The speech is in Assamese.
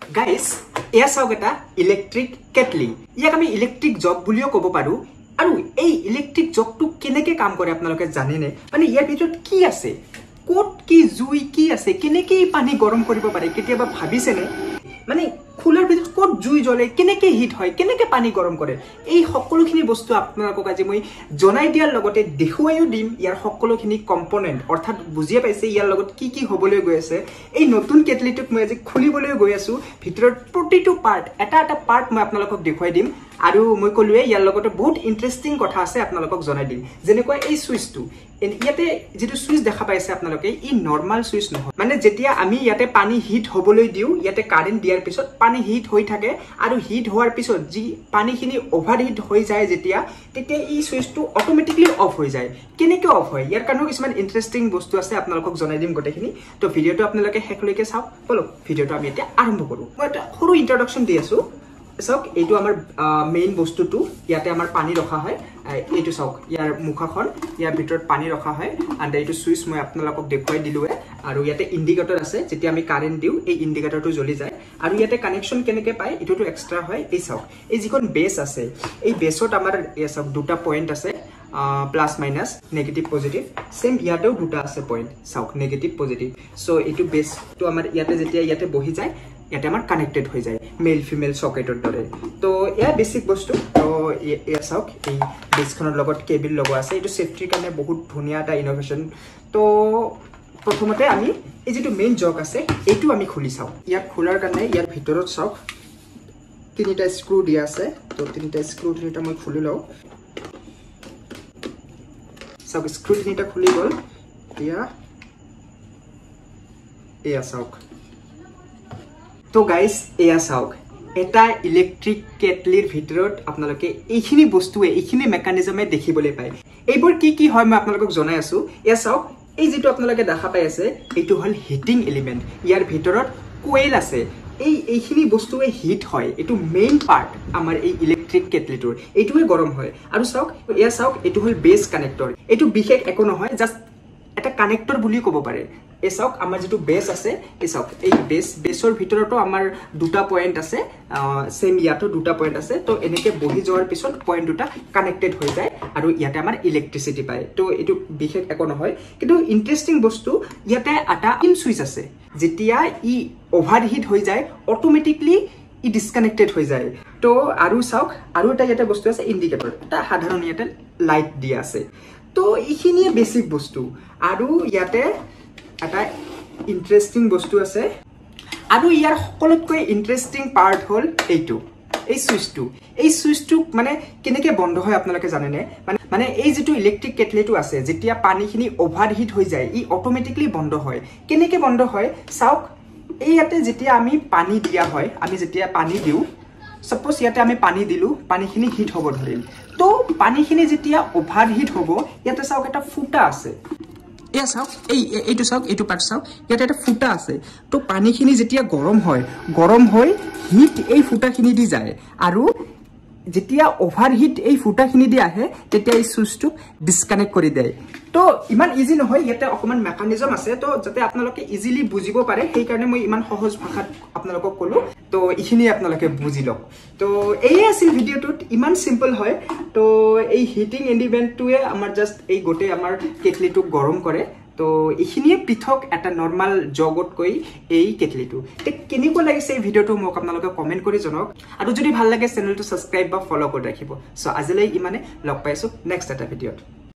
গাইস এয়া চাওক এটা ইলেক্ট্ৰিক কেটলি ইয়াক আমি ইলেক্ট্ৰিক জগ বুলিও ক'ব পাৰো আৰু এই ইলেক্ট্ৰিক জগটো কেনেকৈ কাম কৰে আপোনালোকে জানেনে মানে ইয়াৰ ভিতৰত কি আছে কোট কি জুই কি আছে কেনেকৈ পানী গৰম কৰিব পাৰে কেতিয়াবা ভাবিছেনে মানে খুলাৰ ভিতৰত কোট জুই জ্বলে কেনেকৈ হিট হয় কেনেকৈ পানী গৰম কৰে এই সকলোখিনি বস্তু আপোনালোকক আজি মই জনাই দিয়াৰ লগতে দেখুৱাইও দিম ইয়াৰ সকলোখিনি কম্পোনেন্ট অৰ্থাৎ বুজিয়ে পাইছে ইয়াৰ লগত কি কি হ'বলৈ গৈ আছে এই নতুন কেটলিটোক মই আজি খুলিবলৈ গৈ আছো ভিতৰত প্ৰতিটো পাৰ্ট এটা পাৰ্ট মই আপোনালোকক দেখুৱাই দিম আৰু মই কলোৱে ইয়াৰ লগতে বহুত ইন্টাৰেষ্টিং কথা আছে আপোনালোকক জনাই দিম যেনেকৈ এই সুইচটো ইয়াতে যেটো সুইচ দেখা পাইছে আপোনালোকে ই নৰ্মাল সুইচ নহয় মানে যেতিয়া আমি ইয়াতে পানী হিট হ'বলৈ দিও ইয়াতে কাৰেন্ট দিয়াৰ পিছত পানী হিট হৈ থাকে আৰু হিট হোৱাৰ পিছত যি পানীখিনি ওভাৰ হিট হৈ যায় যেতিয়া তেতিয়া এই সুইচটো অটোমেটিকলি অফ হৈ যায় কেনেকৈ অফ হয় ইয়াৰ কাৰণেও কিছুমান ইন্টাৰেষ্টিং বস্তু আছে আপোনালোকক জনাই দিম গোটেইখিনি তো ভিডিওটো আপোনালোকে শেষলৈকে চাওক বলক ভিডিওটো আমি এতিয়া আৰম্ভ কৰো মই এটা সৰু ইন্ট্ৰডাকচন দি আছো চাওক এইটো আমাৰ মেইন বস্তুটো ইয়াতে আমাৰ পানী ৰখা হয় এইটো চাওক ইয়াৰ মুখাখন ইয়াৰ ভিতৰত পানী ৰখা হয় আৰু এইটো সুইচ মই আপোনালোকক দেখুৱাই দিলোৱে আৰু ইয়াতে ইন্ডিকেটৰ আছে যেতিয়া আমি কাৰেন্ট দিও এই ইন্ডিকেটৰটো জ্বলি যায় আৰু ইয়াতে কানেকচন কেনেকৈ পায় এটোটো এক্সট্ৰা হয় এই চাওক এই যিখন বেস আছে এই বেসত আমাৰ এই চাওক দুটা পইণ্ট আছে plus minus negative positive same ইয়াতেও দুটা আছে পইণ্ট চাওক নেগেটিভ পজিটিভ সো এইটো বেসটো আমাৰ ইয়াতে যেতিয়া ইয়াতে বহি যায় ইয়াতে আমাৰ কানেক্টেড হৈ যায় মেল ফিমেল সকেটৰ দৰে তো এয়া বেসিক বস্তু তো এয়া চাওক এই বেসখনৰ লগত কেবল লগোৱা আছে এইটো সেফটিৰ কাৰণে বহুত ধুনীয়া এটা ইনোভেশন তো প্ৰথমতে আমি এই যেটো মেইন জগ আছে এইটো আমি খুলি চাও ইয়াক খোলাৰ কাৰণে ইয়াৰ ভিতৰত চাওক তিনিটা স্ক্ৰু দিয়া আছে তো তিনিটা স্ক্ৰু তিনিটা মই খুলি লও চাওক স্ক্ৰু তিনিটা খুলি গল এয়া চাওক তো গাইস এয়া চাওক এটা ইলেক্ট্ৰিক কেটলিৰ ভিতৰত আপোনালোকে এইখিনি বস্তুৱে এইখিনি মেকানিজমে দেখিবলৈ পায় এইবোৰ কি হয় মই আপোনালোকক জনাই আছো এয়া চাওক এই যেটো আপোনালোকে দেখা পাই আছে এইটো হল হিটিং এলিমেন্ট ইয়াৰ ভিতৰত কোয়েল আছে এইখিনি বস্তুৱে হিট হয় এটো মেইন পাৰ্ট আমাৰ এই ইলেক্ট্ৰিক কেটলিটোৰ এইটোৱে গৰম হয় আৰু চাওক এয়া চাওক এটো হল বেস কানেক্টৰ এটো বিশেষ একো নহয় জাস্ট এটা কানেক্টৰ বুলি ক'ব পাৰে এই চাওক আমাৰ যেটো বেস আছে এই চাওক এই বেসৰ ভিতৰতো আমাৰ দুটা পইণ্ট আছে সেম ইয়াতো দুটা পইণ্ট আছে তো এনেকে বহি যোৱাৰ পিছত পইণ্ট দুটা কানেক্টেড হৈ যায় আৰু ইয়াতে আমাৰ ইলেক্ট্ৰিসিটি পায় তো এটো বিশেষ একো নহয় কিন্তু ইন্টাৰেষ্টিং বস্তু ইয়াতে এটা ইন সুইচ আছে যেতিয়া ই ওভাৰহিট হৈ যায় অটোমেটিকলি ই ডিসকানেক্টেড হৈ যায় তো আৰু চাওক আৰু এটা ইয়াতে বস্তু আছে ইন্ডিকেটৰ এটা সাধাৰণ ইয়াতে লাইট দিয়া আছে তো এইখিনিয়ে বেসিক বস্তু আৰু ইয়াতে এটা ইন্টাৰেষ্টিং বস্তু আছে আৰু ইয়াৰ সকলোতকৈ ইন্টাৰেষ্টিং পাৰ্ট হল এইটো এই সুইচটো মানে কেনেকৈ বন্ধ হয় আপোনালোকে জানেনে মানে এই যেটো ইলেক্ট্ৰিক কেটলিটো আছে যেতিয়া পানীখিনি ওভাৰহিট হৈ যায় ই অটোমেটিকলি বন্ধ হয় কেনেকৈ বন্ধ হয় চাওক এই ইয়াতে যেতিয়া আমি পানী দিয়া হয় আমি যেতিয়া পানী দিও সপোজ ইয়াতে আমি পানী দিলু পানীখিনি হিট হ'ব ধৰিল তো পানীখিনি যেতিয়া ওভাৰহিট হ'ব ইয়াতে চাওক এটা ফুটা আছে এয়া চাওক এইটো চাওক এইটো পাৰ্ট চাওক ইয়াতে এটা ফুটা আছে তো পানীখিনি যেতিয়া গৰম হৈ হিট এই ফুটাখিনি দি যায় আৰু যেতিয়া ওভাৰহিট এই ফুটাখিনি দি আহে তেতিয়া এই সুইচটো ডিসকানেক্ট কৰি দিয়ে তো ইমান ইজি নহয় ইয়াতে অকমান মেকানিজম আছে তো যাতে আপোনালোকে ইজিলি বুজিব পাৰে সেই কাৰণে মই ইমান সহজ ভাষাত আপোনালোকক ক'লো তো ইখিনি আপোনালোকে বুজি লওক তো এই আছিল ভিডিওটোত ইমান সিম্পল হয় তো এই হিটিং এলিমেন্টটোৱে আমাৰ জাস্ট এই গোটে আমাৰ কেটলিটো গৰম কৰে তো এইখিনিয়ে পৃথক এটা নৰ্মাল জগত কৈ এই কেটলিটো তে কেনেকৈ লাগিছে এই ভিডিওটো মোক আপোনালোকে কমেন্ট কৰি জনাওক আৰু যদি ভাল লাগে চেনেলটো সাবস্ক্ৰাইব বা ফলো কৰি ৰাখিব সো আজিলৈ ইমানে লগ পাইছো নেক্সট এটা ভিডিওত